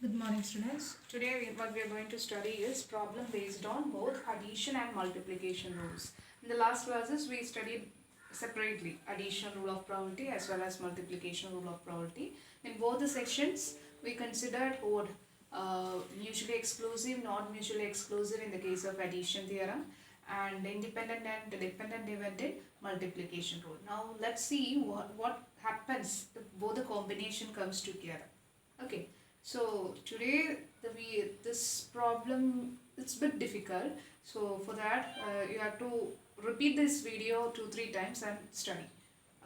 Good morning, students. Today what we are going to study is problem based on both addition and multiplication rules. In the last classes we studied separately addition rule of probability as well as multiplication rule of probability. In both the sections we considered what mutually exclusive, not mutually exclusive in the case of addition theorem, and independent and dependent event in multiplication rule. Now let's see what happens if both the combination comes together. Okay. So today this problem it's a bit difficult. So for that you have to repeat this video 2-3 times and study.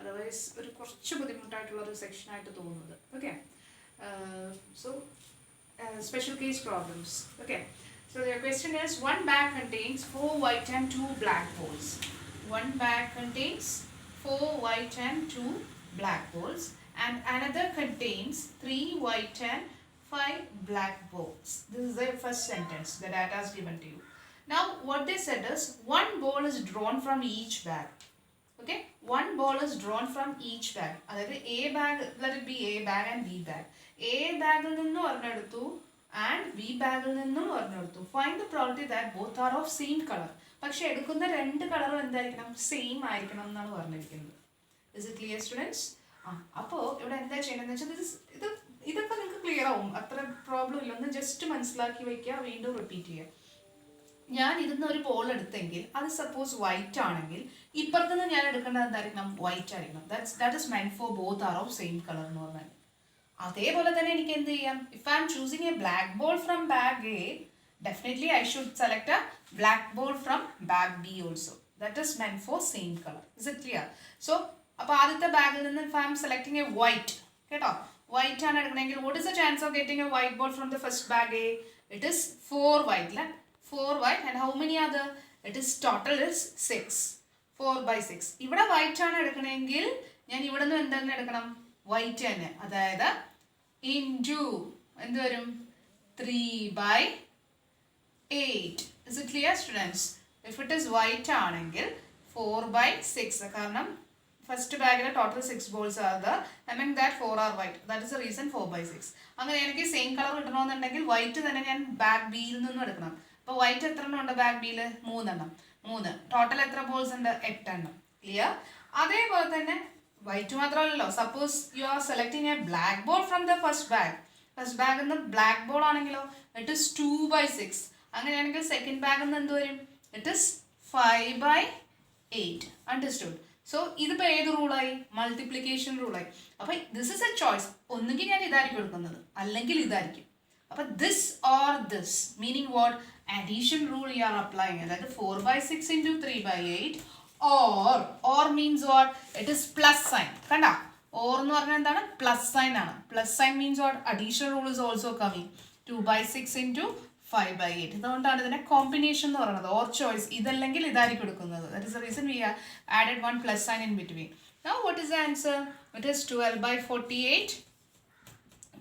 Otherwise ഒരു കുറച്ച് ബുദ്ധിമുട്ടായിട്ടുള്ള ഒരു section ആയിട്ട് തോന്നുന്നത്. Okay. So special case problems. Okay. So the question is one bag contains 4 white and 2 black balls. One bag contains 4 white and 2 black balls and another contains 3 white and 5 black balls. This is the first sentence. The data is given to you. Now what they said is one ball is drawn from each bag. Okay, one ball is drawn from each bag. That is A bag, let it be A bag and B bag. A bag il ninnu ornaduthu and B bag il ninnu ornaduthu. Find the probability that both are of same color. പക്ഷേ എടുക്കുന്ന രണ്ട് കളറും എന്തായിരിക്കണം same ആയിരിക്കണം എന്നാണ് പറഞ്ഞിരിക്കുന്നത്. Is it clear, students? അപ്പോൾ ഇവിടെ എന്താ ചെയ്യണമെന്ന് വെച്ചാൽ ഇതൊക്കെ നിങ്ങൾക്ക് ക്ലിയർ ആവും, അത്ര പ്രോബ്ലം ഇല്ല. ഒന്ന് ജസ്റ്റ് മനസ്സിലാക്കി വയ്ക്കുക, വീണ്ടും റിപ്പീറ്റ് ചെയ്യുക. ഞാൻ ഇരുന്ന് ഒരു ബോൾ എടുത്തെങ്കിൽ അത് സപ്പോസ് വൈറ്റ് ആണെങ്കിൽ ഇപ്പുറത്തുനിന്ന് ഞാൻ എടുക്കേണ്ടത് എന്തായിരിക്കണം, വൈറ്റ് ആയിരിക്കണം. That is meant for both are of same colour എന്ന് പറഞ്ഞാൽ. അതേപോലെ തന്നെ എനിക്ക് എന്ത് ചെയ്യാം, if I am choosing a black ball from bag A, definitely I should select a black ball from bag B also. That is meant for same colour. Is it clear? So അപ്പോൾ ആദ്യത്തെ ബാഗിൽ നിന്ന് if I am selecting a white, കേട്ടോ, white ആണ് എടുക്കണമെങ്കിൽ what is the chance of getting a white ball from the first bag A? It is 4 white, അല്ലേ? 4 white and how many are there? It is total is 6. 4/6. ഇവിടെ white ആണ് എടുക്കണമെങ്കിൽ ഞാൻ ഇവിടെ നിന്ന് എന്തെന്ന് എടുക്കണം, വൈറ്റ് തന്നെ. അതായത് ഇൻറ്റു എന്ത് വരും, 3/8. Is it clear, students? If it is white ആണെങ്കിൽ 4/6, കാരണം ഫസ്റ്റ് ബാഗിലെ total 6 balls are there. I mean that 4 are white. That is the reason 4/6. അങ്ങനെ എനിക്ക് സെയിം കളർ കിട്ടണമെന്നുണ്ടെങ്കിൽ വൈറ്റ് തന്നെ ഞാൻ ബാഗ് ബിയിൽ നിന്നും എടുക്കണം. അപ്പോൾ വൈറ്റ് എത്ര എണ്ണം ഉണ്ട് ബാഗ് ബിയിൽ? 3 എണ്ണം. 3 ടോട്ടൽ എത്ര ബോൾസ് ഉണ്ട്? 8 എണ്ണം. ക്ലിയർ? അതേപോലെ തന്നെ വൈറ്റ് മാത്രമല്ലല്ലോ, suppose you are selecting A black ball from the first bag. First ബാഗിൽ നിന്ന് ബ്ലാക്ക് ബോൾ ആണെങ്കിലോ ഇറ്റ് ഇസ് 2/6. അങ്ങനെയാണെങ്കിൽ സെക്കൻഡ് ബാഗിൽ നിന്ന് എന്ത് വരും? It is 5/8. അണ്ടർസ്റ്റുഡ്? സോ ഇതിപ്പോൾ ഏത് റൂളായി? മൾട്ടിപ്ലിക്കേഷൻ റൂളായി. അപ്പോൾ ദിസ് ഇസ് എ ചോയ്സ്. ഒന്നുകിൽ ഞാൻ ഇതായിരിക്കും എടുക്കുന്നത്, അല്ലെങ്കിൽ ഇതായിരിക്കും. അപ്പോൾ this or this, meaning what? Addition rule you are applying. അതായത് 4/6 into 3/8 or means what? It is plus sign. കണ്ട, ഓർ എന്ന് പറഞ്ഞാൽ എന്താണ്? പ്ലസ് സൈൻ ആണ്. Plus sign means what? Addition rule is also coming. 2/6 into 5/8. ഇതുകൊണ്ടാണ് ഇതിനെ combination എന്ന് പറയുന്നത്, ഓർ ചോയ്സ്. ഇതല്ലെങ്കിൽ ഇതായിരിക്കും എടുക്കുന്നത്. That is the reason V added one plus sine in between. Now what is the answer? It is 12/48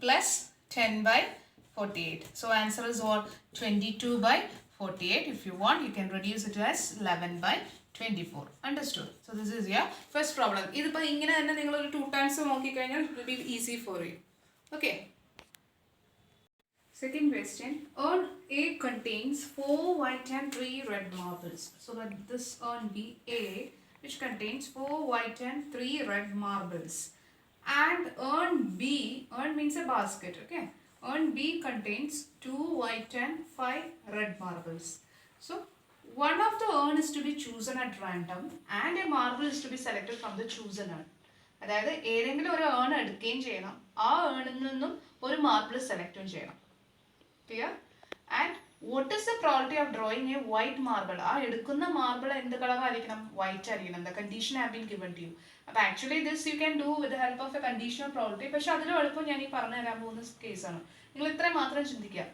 plus 10/48. So answer is what? 22/48. If you want, you can reduce it as 11/24. Understood? So this is your first problem. ഇതിപ്പോൾ ഇങ്ങനെ തന്നെ നിങ്ങളൊരു 2 times നോക്കിക്കഴിഞ്ഞാൽ it will be easy for you. Okay. Second question. Urn A contains 4 white and 3 red marbles. So let this urn be A, which contains 4 white and 3 red marbles. And urn B, urn means a basket, okay? Urn B contains 2 white and 5 red marbles. So one of the urn is to be chosen at random and a marble is to be selected from the chosen urn. അതായത് ഏതെങ്കിലും ഒരു earn എടുക്കുകയും ചെയ്യണം, ആ ഏണിൽ നിന്നും ഒരു marble സെലക്റ്റും ചെയ്യണം. Clear? And what is the probability of drawing a white marble? ആ എടുക്കുന്ന മാർബിൾ എന്ത് കളർ ആയിരിക്കണം? വൈറ്റ് ആയിരിക്കണം. The condition have been given to you. അപ്പോൾ actually this you can do with the help of A conditional probability. പക്ഷെ അതിലും എളുപ്പം ഞാൻ ഈ പറഞ്ഞു തരാൻ പോകുന്ന കേസാണ്. നിങ്ങൾ ഇത്ര മാത്രം ചിന്തിക്കുക.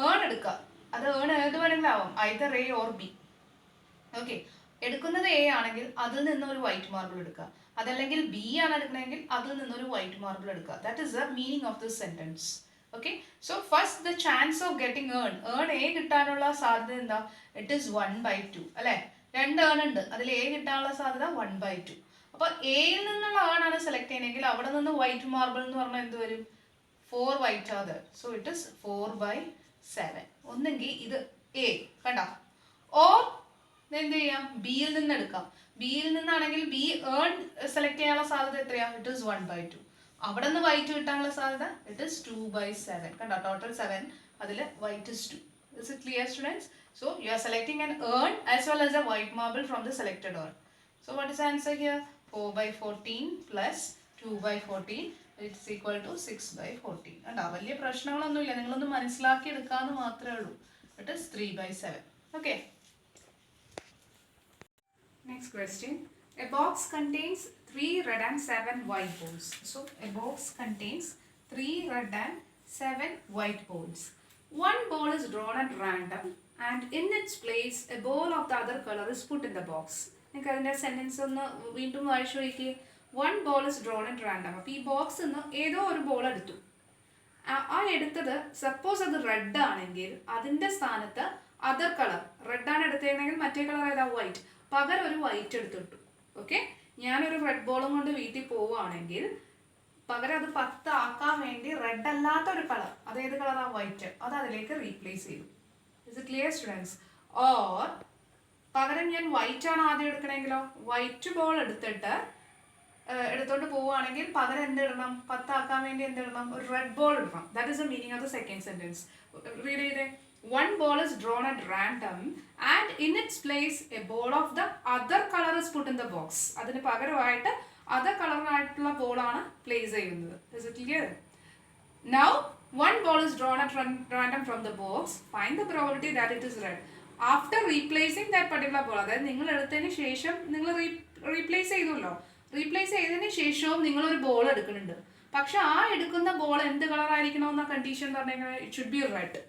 ഏൺ എടുക്കുക, അത് ഏൺ ഏത് വേണമെങ്കിലും ആവാം, either A or B. Okay, എടുക്കുന്നത് എ ആണെങ്കിൽ അതിൽ നിന്ന് ഒരു വൈറ്റ് മാർബിൾ എടുക്കുക, അതല്ലെങ്കിൽ ബി ആണ് എടുക്കണമെങ്കിൽ അതിൽ നിന്നൊരു വൈറ്റ് മാർബിൾ എടുക്കുക. That is the meaning of this sentence. Okay, so first the chance of getting earn A കിട്ടാനുള്ള സാധ്യത എന്താ? ഇറ്റ് ഈസ് 1/2 അല്ലേ? 2 ഏൺ ഉണ്ട്, അതിൽ A കിട്ടാനുള്ള സാധ്യത 1/2. അപ്പോൾ എയിൽ നിന്നുള്ള ഏൺ ആണ് സെലക്ട് ചെയ്യണമെങ്കിൽ അവിടെ നിന്ന് വൈറ്റ് മാർബിൾ എന്ന് പറഞ്ഞാൽ എന്ത് വരും? 4 white are there. So it is 4/7. ഒന്നെങ്കിൽ ഇത് A കണ്ടോ, ഓർ എന്ത് ചെയ്യാം, ബിയിൽ നിന്ന് എടുക്കാം. ബിയിൽ നിന്നാണെങ്കിൽ ബി ഏൺ സെലക്ട് ചെയ്യാനുള്ള സാധ്യത എത്രയാണ്? It is 1/2. അവിടെ നിന്ന് വൈറ്റ് കിട്ടാനുള്ള സാധ്യത ഇറ്റ് ഇസ് 2/7. കണ്ടോ, ടോട്ടൽ 7, അതിൽ white is 2. Is it clear, students? So you are selecting an urn as well as a white marble from the selected urn. So what is the answer here? 4/14 plus 2/14. It's equal to 6/14. കണ്ടോ, വലിയ പ്രശ്നങ്ങളൊന്നുമില്ല, നിങ്ങളൊന്ന് മനസ്സിലാക്കി എടുക്കാമെന്ന് മാത്രമേ ഉള്ളൂ. It is 3/7. Okay. Next question. A box contains 3 red and 7 white balls. So a box contains 3 red and 7 white balls. One ball is drawn at random and in its place a ball of the other color is put in the box. നിങ്ങൾക്ക് അതിൻ്റെ sentence ഒന്ന് വീണ്ടും വായിച്ചു നോക്കിയേ. 1 ball is drawn at random. അപ്പോൾ ഈ ബോക്സിൽ നിന്ന് ഏതോ ഒരു ബോൾ എടുത്തു. ആ എടുത്തത് സപ്പോസ് അത് റെഡ് ആണെങ്കിൽ അതിൻ്റെ സ്ഥാനത്ത് അതർ കളർ, റെഡാണ് എടുത്തതെങ്കിൽ മറ്റേ കളർ ഏതാ? വൈറ്റ്. പകരം ഒരു വൈറ്റ് എടുത്തിട്ടു. ഓക്കെ, ഞാനൊരു റെഡ് ബോളും കൊണ്ട് വീട്ടിൽ പോവുകയാണെങ്കിൽ പകരം അത് 10 ആക്കാൻ വേണ്ടി റെഡ് അല്ലാത്ത ഒരു കളർ, അതേത് കളറാ? വൈറ്റ്, അത് അതിലേക്ക് റീപ്ലേസ് ചെയ്തു. Is it clear, students? Or പകരം ഞാൻ വൈറ്റ് ആണ് ആദ്യം എടുക്കണമെങ്കിലോ, വൈറ്റ് ബോൾ എടുത്തോണ്ട് പോവുകയാണെങ്കിൽ പകരം എന്തിടണം? 10 ആക്കാൻ വേണ്ടി എന്തിടണം? ഒരു റെഡ് ബോൾ ഇടണം. That is the meaning of the second sentence. Read ചെയ്തേ. 1 ball is drawn at random and in its place a ball of the other color is put in the box. അതിന് പകരമായിട്ട് other കളറിനായിട്ടുള്ള ബോളാണ് place ചെയ്യുന്നത്. Is it clear? Now 1 ball is drawn at random from the box. Find the probability that it is red. After replacing that particular ball, അതായത് നിങ്ങൾ എടുത്തതിന് ശേഷം നിങ്ങൾ replace ചെയ്തല്ലോ, replace ചെയ്തതിന് ശേഷവും നിങ്ങളൊരു ബോൾ എടുക്കുന്നുണ്ട്. പക്ഷെ ആ എടുക്കുന്ന ബോൾ എന്ത് കളർ ആയിരിക്കണമെന്ന കണ്ടീഷൻ പറഞ്ഞാൽ it should B red.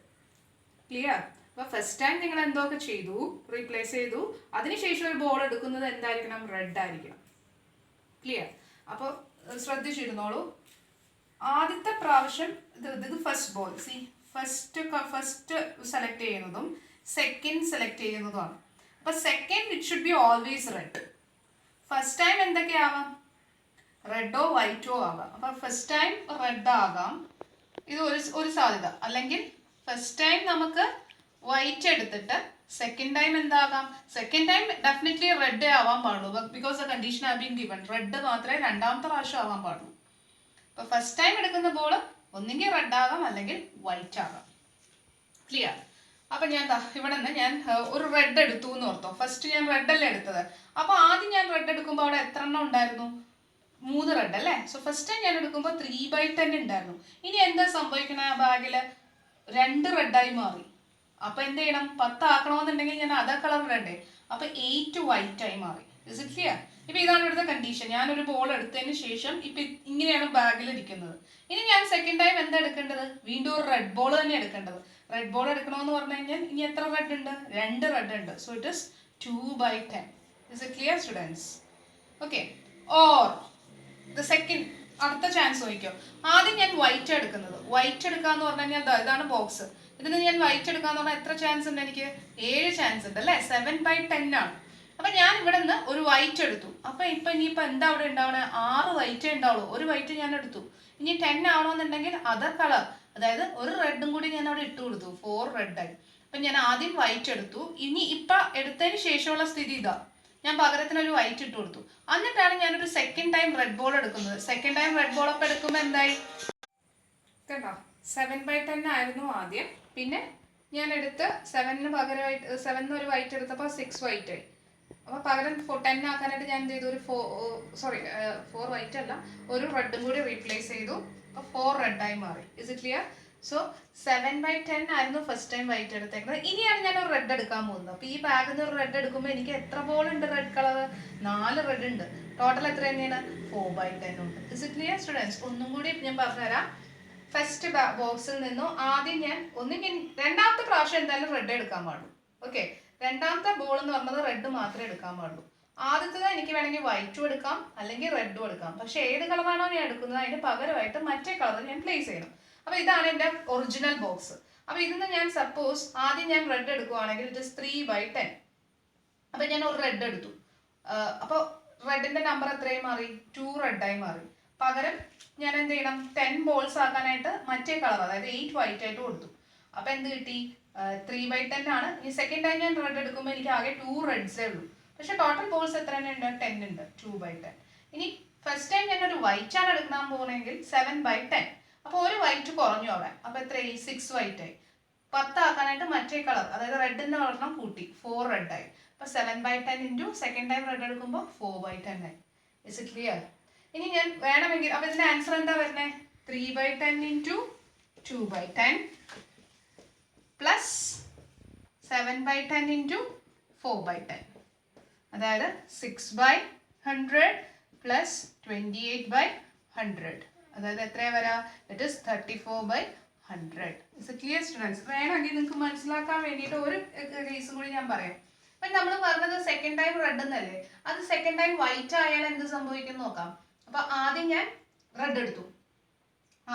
Clear? അപ്പോൾ ഫസ്റ്റ് ടൈം നിങ്ങൾ എന്തൊക്കെ ചെയ്തു? റീപ്ലേസ് ചെയ്തു. അതിനുശേഷം ഒരു ബോൾ എടുക്കുന്നത് എന്തായിരിക്കണം? റെഡ് ആയിരിക്കണം. ക്ലിയർ? അപ്പോൾ ശ്രദ്ധിച്ചിരുന്നോളൂ. ആദ്യത്തെ പ്രാവശ്യം ഇത് first ball, see first select ചെയ്യുന്നതും സെക്കൻഡ് സെലക്ട് ചെയ്യുന്നതുമാണ്. അപ്പോൾ second it should be always red. First time എന്തൊക്കെയാവാം? റെഡോ വൈറ്റോ ആവാം. അപ്പോൾ ഫസ്റ്റ് ടൈം റെഡ് ആകാം, ഇത് ഒരു സാധ്യത. അല്ലെങ്കിൽ ഫസ്റ്റ് ടൈം നമുക്ക് വൈറ്റ് എടുത്തിട്ട് സെക്കൻഡ് ടൈം എന്താകാം? സെക്കൻഡ് ടൈം ഡെഫിനറ്റ്ലി റെഡ് ആവാൻ പാടുള്ളൂ, because the condition have been given. Red മാത്രമേ രണ്ടാമത്തെ പ്രാവശ്യം ആവാൻ പാടുള്ളൂ. അപ്പോൾ ഫസ്റ്റ് ടൈം എടുക്കുന്ന ബോൾ ഒന്നെങ്കിൽ റെഡ് ആകാം അല്ലെങ്കിൽ വൈറ്റ് ആകാം. ക്ലിയർ? അപ്പം ഞാൻ ഇവിടെ നിന്ന് ഞാൻ ഒരു റെഡ് എടുത്തു എന്ന് ഓർത്തോ. ഫസ്റ്റ് ഞാൻ റെഡ് അല്ലേ എടുത്തത്. അപ്പോൾ ആദ്യം ഞാൻ റെഡ് എടുക്കുമ്പോൾ അവിടെ എത്ര എണ്ണം ഉണ്ടായിരുന്നു? 3 റെഡ് അല്ലേ. സോ ഫസ്റ്റ് ടൈം ഞാൻ എടുക്കുമ്പോൾ 3/10 ഉണ്ടായിരുന്നു. ഇനി എന്താ സംഭവിക്കണ? ആ ബാഗിൽ 2 റെഡായി മാറി. അപ്പോൾ എന്ത് ചെയ്യണം? 10 ആക്കണമെന്നുണ്ടെങ്കിൽ ഞാൻ അതർ കളർ ഇടണ്ടേ. അപ്പോൾ 8 വൈറ്റായി മാറി. Is it clear? ഇപ്പം ഇതാണ് ഇവിടുത്തെ കണ്ടീഷൻ. ഞാനൊരു ബോൾ എടുത്തതിന് ശേഷം ഇപ്പം ഇങ്ങനെയാണ് ബാഗിൽ ഇരിക്കുന്നത്. ഇനി ഞാൻ സെക്കൻഡ് ടൈം എന്താ എടുക്കേണ്ടത്? വീണ്ടും ഒരു റെഡ് ബോൾ തന്നെ എടുക്കേണ്ടത്. റെഡ് ബോൾ എടുക്കണമെന്ന് പറഞ്ഞു കഴിഞ്ഞാൽ ഇനി എത്ര റെഡ് ഉണ്ട്? 2 റെഡ് ഉണ്ട്. So it is 2/10. Is it clear, students? Okay. Or the second, അടുത്ത ചാൻസ് നോക്കിയോ. ആദ്യം ഞാൻ വൈറ്റ് എടുക്കുന്നത്. വൈറ്റ് എടുക്കാന്ന് പറഞ്ഞു കഴിഞ്ഞാൽ ഇതാണ് ബോക്സ്. ഇതിന് ഞാൻ വൈറ്റ് എടുക്കാന്ന് പറഞ്ഞാൽ എത്ര ചാൻസ് ഉണ്ട്? എനിക്ക് 7 ചാൻസ് ഉണ്ട് അല്ലേ. 7/10 ആണ്. അപ്പൊ ഞാൻ ഇവിടെ നിന്ന് ഒരു വൈറ്റ് എടുത്തു. അപ്പൊ ഇനിയിപ്പോ എന്താ അവിടെ ഉണ്ടാവണേ? 6 വൈറ്റേ ഉണ്ടാവുള്ളൂ. ഒരു വൈറ്റ് ഞാൻ എടുത്തു. ഇനി 10 ആവണമെന്നുണ്ടെങ്കിൽ അതർ കളർ, അതായത് ഒരു റെഡും കൂടി ഞാൻ അവിടെ ഇട്ട് കൊടുത്തു. 4 റെഡായി. അപ്പൊ ഞാൻ ആദ്യം വൈറ്റ് എടുത്തു. ഇനി ഇപ്പൊ എടുത്തതിന് ശേഷമുള്ള സ്ഥിതി ഇതാ, ഞാൻ പകരത്തിന് ഒരു വൈറ്റ് ഇട്ട് കൊടുത്തു. എന്നിട്ടാണ് ഞാനൊരു സെക്കൻഡ് ടൈം റെഡ് ബോൾ എടുക്കുന്നത്. സെക്കൻഡ് ടൈം റെഡ് ബോൾ ഒക്കെ എടുക്കുമ്പോൾ എന്തായി? കണ്ടോ, 7/10 ആയിരുന്നു ആദ്യം. പിന്നെ ഞാൻ എടുത്ത് 7 പകരമായിട്ട് 7 ഒരു വൈറ്റ് എടുത്തപ്പോൾ 6 വൈറ്റ് ആയി. അപ്പോൾ പകരം 10 ആക്കാനായിട്ട് ഞാൻ എന്ത് ചെയ്തു? 4 വൈറ്റ് അല്ല, ഒരു റെഡും കൂടി റീപ്ലേസ് ചെയ്തു. അപ്പോൾ 4 റെഡായി മാറി. Is it clear? സോ 7/10 ആയിരുന്നു ഫസ്റ്റ് ടൈം വൈറ്റ് എടുത്തേക്കുന്നത്. ഇനിയാണ് ഞാൻ ഒരു റെഡ് എടുക്കാൻ പോകുന്നത്. അപ്പോൾ ഈ ബാഗിൽ നിന്ന് ഒരു റെഡ് എടുക്കുമ്പോൾ എനിക്ക് എത്ര ബോൾ ഉണ്ട്? റെഡ് കളർ 4 റെഡ് ഉണ്ട്. ടോട്ടൽ എത്ര തന്നെയാണ്? 4/10 ഉണ്ട്. Is it clear, students? ഒന്നും കൂടി ഞാൻ പറഞ്ഞുതരാം. ഫസ്റ്റ് ബോക്സിൽ നിന്നും ആദ്യം ഞാൻ ഒന്നെങ്കിൽ രണ്ടാമത്തെ പ്രാവശ്യം എന്തായാലും റെഡ് എടുക്കാൻ പാടുള്ളൂ. ഓക്കെ, രണ്ടാമത്തെ ബോൾ എന്ന് പറഞ്ഞത് റെഡ് മാത്രമേ എടുക്കാൻ പാടുള്ളൂ. ആദ്യത്തേത് എനിക്ക് വേണമെങ്കിൽ വൈറ്റും എടുക്കാം അല്ലെങ്കിൽ റെഡും എടുക്കാം. പക്ഷെ ഏത് കളറാണോ ഞാൻ എടുക്കുന്നത് അതിന് പകരമായിട്ട് മറ്റേ കളർ ഞാൻ പ്ലേസ് ചെയ്യണം. അപ്പോൾ ഇതാണ് എൻ്റെ ഒറിജിനൽ ബോക്സ്. അപ്പോൾ ഇതിന്ന് ഞാൻ സപ്പോസ് ആദ്യം ഞാൻ റെഡ് എടുക്കുവാണെങ്കിൽ ഇറ്റ് ഇസ് 3/10. അപ്പോൾ ഞാൻ ഒരു റെഡ് എടുത്തു. അപ്പോൾ റെഡിന്റെ നമ്പർ എത്രയായി മാറി? 2 റെഡായി മാറി. പകരം ഞാൻ എന്ത് ചെയ്യണം 10 ബോൾസ് ആക്കാനായിട്ട് മറ്റേ കളർ അതായത് 8 വൈറ്റ് ആയിട്ട് കൊടുത്തു. അപ്പോൾ എന്ത് കിട്ടി? 3/10 ആണ്. ഈ സെക്കൻഡ് ടൈം ഞാൻ റെഡ് എടുക്കുമ്പോൾ എനിക്ക് ആകെ 2 റെഡ്സേ ഉള്ളൂ. പക്ഷെ ടോട്ടൽ ബോൾസ് എത്ര ഉണ്ട്? 10 ഉണ്ട്. 2/10. ഇനി ഫസ്റ്റ് ടൈം ഞാൻ ഒരു വൈറ്റ് ആണ് എടുക്കാൻ പോകുന്നതെങ്കിൽ 7/10. അപ്പോൾ ഒരു വൈറ്റ് കുറഞ്ഞു അവിടെ. അപ്പോൾ എത്രയായി? 6 വൈറ്റ് ആയി. 10 ആക്കാനായിട്ട് മറ്റേ കളർ അതായത് റെഡിന്റെ കളറിനും കൂട്ടി 4 റെഡ് ആയി. അപ്പോൾ 7/10 ഇൻറ്റു സെക്കൻഡ് ടൈം റെഡ് എടുക്കുമ്പോൾ 4/10 ആയി. Is it clear? ഇനി ഞാൻ വേണമെങ്കിൽ അപ്പോൾ ഇതിന്റെ ആൻസർ എന്താ വരുന്നത്? 3/10 ഇൻറ്റു 2/10 പ്ലസ് 7/10 ഇൻറ്റു 4/10. അതായത് 6/100 പ്ലസ് 28/100. അതായത് എത്രയാണ് വരാ? It is 34/100. It's clear students? വേണമെങ്കിൽ നിങ്ങൾക്ക് മനസ്സിലാക്കാൻ വേണ്ടിയിട്ട് ഒരു കേസും കൂടി ഞാൻ പറയാം. അപ്പം നമ്മൾ പറഞ്ഞത് സെക്കൻഡ് ടൈം റെഡ് എന്നല്ലേ, അത് സെക്കൻഡ് ടൈം വൈറ്റ് ആയാൽ എന്ത് സംഭവിക്കും നോക്കാം. അപ്പം ആദ്യം ഞാൻ റെഡ് എടുത്തു,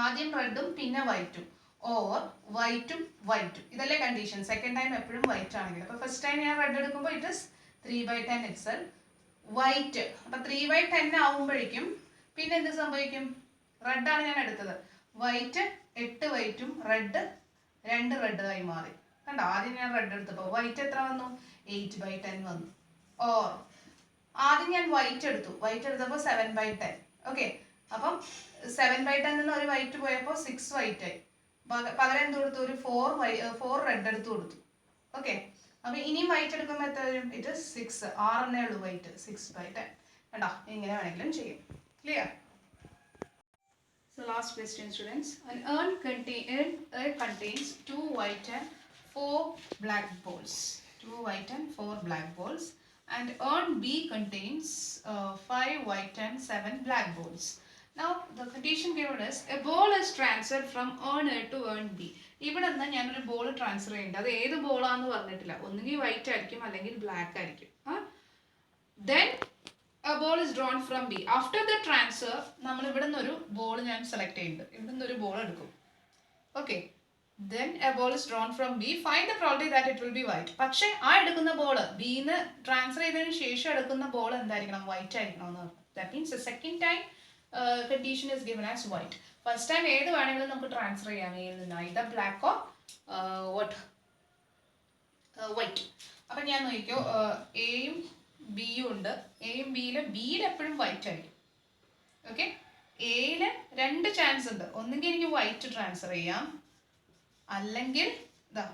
ആദ്യം റെഡും പിന്നെ വൈറ്റും, ഓർ വൈറ്റും വൈറ്റും, ഇതല്ലേ കണ്ടീഷൻ. സെക്കൻഡ് ടൈം എപ്പോഴും വൈറ്റ് ആണെങ്കിൽ. അപ്പോൾ ഫസ്റ്റ് ടൈം ഞാൻ റെഡ് എടുക്കുമ്പോൾ ഇറ്റ് ഇസ് 3/10 ഇറ്റ്സെൽഫ്. വൈറ്റ് അപ്പം 3/10 ആവുമ്പോഴേക്കും പിന്നെ എന്ത് സംഭവിക്കും? റെഡാണ് ഞാൻ എടുത്തത്, വൈറ്റ് 8 വൈറ്റും റെഡ് 2 റെഡായി മാറി. കണ്ടോ? ആദ്യം ഞാൻ റെഡ് എടുത്തപ്പോൾ വൈറ്റ് എത്ര വന്നു? 8/10 വന്നു. ഓർ ആദ്യം ഞാൻ വൈറ്റ് എടുത്തു, വൈറ്റ് എടുത്തപ്പോൾ 7/10. ഓക്കെ, അപ്പം 7/10 നിന്ന് ഒരു വൈറ്റ് പോയപ്പോൾ 6 വൈറ്റ് ആയി. പകരം എന്ത് കൊടുത്തു? ഒരു 4 റെഡ് എടുത്ത് കൊടുത്തു. ഓക്കെ, അപ്പം ഇനിയും വൈറ്റ് എടുക്കുമ്പോൾ എത്ര വരും? ഇറ്റ് 6. 6 ഉള്ളൂ വൈറ്റ്. 6/10. കണ്ടോ? ഇങ്ങനെ വേണമെങ്കിലും ചെയ്യും. Clear? So last question students. An urn contains 2 white and 4 black balls. 2 white and 4 black balls. And urn B contains 5 white and 7 black balls. Now the condition given is a ball is transferred from urn A to urn B. ഇവിടെ നിന്ന് ഞാനൊരു ball transfer ചെയ്യുന്നുണ്ട്. അത് ഏത് ബോളാന്ന് പറഞ്ഞിട്ടില്ല. ഒന്നുകിൽ white ആയിരിക്കും അല്ലെങ്കിൽ ബ്ലാക്ക് ആയിരിക്കും. Then a ball is drawn from B. After the transfer നമ്മൾ ഇവിടെ നിന്നൊരു ബോൾ ഞാൻ സെലക്ട് ചെയ്യുന്നുണ്ട്. ഇവിടെ നിന്നൊരു ബോൾ എടുക്കും. Okay, then a ball is drawn from B. Find the probability that it will be white. പക്ഷേ ആ എടുക്കുന്ന ബോൾ ബിന്ന് ട്രാൻസ്ഫർ ചെയ്തതിന് ശേഷം എടുക്കുന്ന ബോൾ എന്തായിരിക്കണം? വൈറ്റ് ആയിരിക്കണം എന്ന് പറഞ്ഞു. That means the second time condition is given as white. First time ഏത് വേണമെങ്കിലും നമുക്ക് ട്രാൻസ്ഫർ ചെയ്യാം എയിൽ നിന്ന്, either black or white. അപ്പം ഞാൻ നോക്കിക്കോ, എയും ബിയും ഉണ്ട്. എയും ബിയിൽ എപ്പോഴും വൈറ്റ് ആയിരിക്കും. ഓക്കെ, എയിൽ 2 ചാൻസ് ഉണ്ട്. ഒന്നുകിൽ എനിക്ക് വൈറ്റ് ട്രാൻസ്ഫർ ചെയ്യാം, അല്ലെങ്കിൽ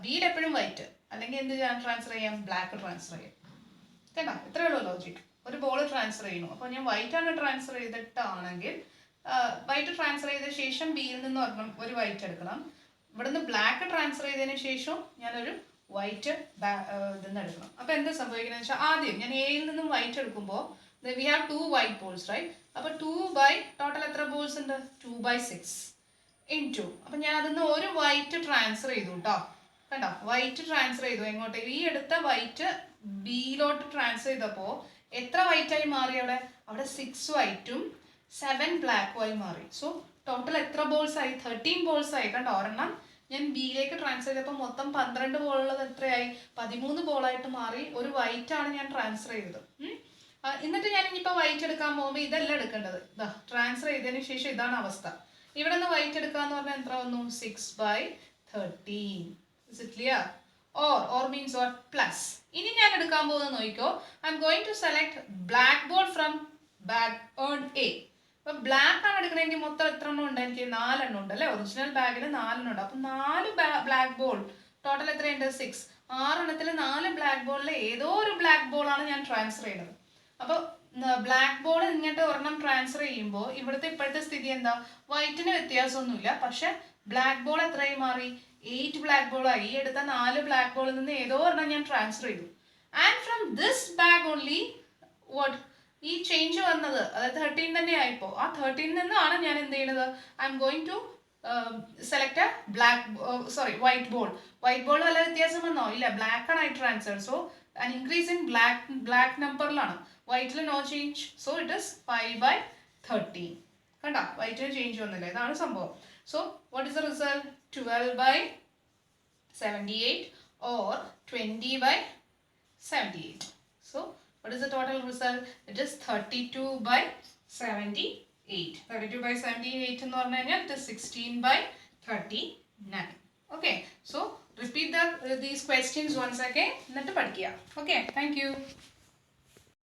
ബിയിൽ എപ്പോഴും വൈറ്റ്, അല്ലെങ്കിൽ എന്ത് ട്രാൻസ്ഫർ ചെയ്യാം? ബ്ലാക്ക് ട്രാൻസ്ഫർ ചെയ്യാം. കേട്ടോ? ഇത്രയേ ഉള്ളൂ ലോജിക്. ഒരു ബോൾ ട്രാൻസ്ഫർ ചെയ്യണു, അപ്പോൾ ഞാൻ വൈറ്റ് ആണ് ട്രാൻസ്ഫർ ചെയ്തിട്ടാണെങ്കിൽ വൈറ്റ് ട്രാൻസ്ഫർ ചെയ്ത ശേഷം ബിയിൽ നിന്ന് ഒരു വൈറ്റ് എടുക്കണം. ഇവിടുന്ന് ബ്ലാക്ക് ട്രാൻസ്ഫർ ചെയ്തതിന് ശേഷം ഞാനൊരു വൈറ്റ് ഇതെന്ന് എടുക്കണം. അപ്പോൾ എന്താ സംഭവിക്കുന്നത് വെച്ചാൽ ആദ്യം ഞാൻ എയിൽ നിന്നും വൈറ്റ് എടുക്കുമ്പോൾ we have 2 white balls right. അപ്പോൾ 2 ടോട്ടൽ എത്ര ബോൾസ് ഉണ്ട്? 2/6 ഇൻറ്റു, അപ്പം ഞാൻ അതിന്ന് ഒരു വൈറ്റ് ട്രാൻസ്ഫർ ചെയ്തു കേട്ടോ. കണ്ടോ? വൈറ്റ് ട്രാൻസ്ഫർ ചെയ്തു എങ്ങോട്ട്? ഈ എടുത്ത വൈറ്റ് ബിയിലോട്ട് ട്രാൻസ്ഫർ ചെയ്തപ്പോൾ എത്ര വൈറ്റായി മാറി? അവിടെ 6 വൈറ്റും 7 ബ്ലാക്കും ആയി മാറി. സോ ടോട്ടൽ എത്ര ബോൾസ് ആയി? 13 ബോൾസ് ആയി. കണ്ടോ? ഒരെണ്ണം ഞാൻ ബിയിലേക്ക് ട്രാൻസ്ഫർ ചെയ്തപ്പോൾ മൊത്തം 12 ബോളുള്ളത് എത്രയായി? 13 ബോളായിട്ട് മാറി. ഒരു വൈറ്റ് ആണ് ഞാൻ ട്രാൻസ്ഫർ ചെയ്തത്. എന്നിട്ട് ഞാൻ ഇനിയിപ്പോൾ വൈറ്റ് എടുക്കാൻ പോകുമ്പോൾ ഇതല്ല എടുക്കേണ്ടത്. ട്രാൻസ്ഫർ ചെയ്തതിന് ശേഷം ഇതാണ് അവസ്ഥ. ഇവിടെ നിന്ന് വൈറ്റ് എടുക്കാന്ന് പറഞ്ഞാൽ എത്ര വന്നു? 6/13. Is it clear? Or means what? Plus. ഇനി ഞാൻ എടുക്കാൻ പോകുന്നത് നോക്കിക്കോ. I am going to select black ball from bag urn A. അപ്പോൾ ബ്ലാക്ക് ആണ് എടുക്കണമെങ്കിൽ മൊത്തം എത്ര എണ്ണം ഉണ്ട്? എനിക്ക് 4 എണ്ണം ഉണ്ട് അല്ലേ? ഒറിജിനൽ ബാഗിൽ 4 എണ്ണം ഉണ്ട്. അപ്പം 4 ബ്ലാക്ക് ബോൾ ടോട്ടൽ എത്രയുണ്ട്? 6. 6 എണ്ണത്തിൽ 4 ബ്ലാക്ക് ബോളിൽ ഏതോ ഒരു ബ്ലാക്ക് ബോളാണ് ഞാൻ ട്രാൻസ്ഫർ ചെയ്യുന്നത്. അപ്പോൾ ബ്ലാക്ക് ബോൾ ഇങ്ങോട്ട് ഒരെണ്ണം ട്രാൻസ്ഫർ ചെയ്യുമ്പോൾ ഇവിടുത്തെ ഇപ്പോഴത്തെ സ്ഥിതി എന്താ? വൈറ്റിന് വ്യത്യാസമൊന്നുമില്ല, പക്ഷെ ബ്ലാക്ക് ബോൾ എത്രയായി മാറി? 8 ബ്ലാക്ക് ബോളായി. ഈ എടുത്ത 4 ബ്ലാക്ക് ബോളിൽ നിന്ന് ഏതോ ഒരെണ്ണം ഞാൻ ട്രാൻസ്ഫർ ചെയ്തു. And from this bag only what ഈ ചേഞ്ച് വന്നത്, അതായത് 13 തന്നെ ആയിപ്പോൾ ആ 13 നിന്നാണ് ഞാൻ എന്ത് ചെയ്യുന്നത്? I'm going to select a white ball. White ball വല്ല വ്യത്യാസം വന്നോ? ഇല്ല, ബ്ലാക്ക് ആണ് I transfer. So an increase in black നമ്പറിലാണ്, വൈറ്റിൽ no change. So it is 5/13. കണ്ടോ? വൈറ്റിന് ചേഞ്ച് വന്നില്ല. ഇതാണ് സംഭവം. So what is the result? 12/78 or 20/78. So what is the total result? It is 32/78. 8. 32 by 17, 8 എന്ന് പറഞ്ഞു കഴിഞ്ഞാൽ it is 16 by 39. Okay, so repeat these questions once again എന്നിട്ട് പഠിക്കുക. Okay, thank you.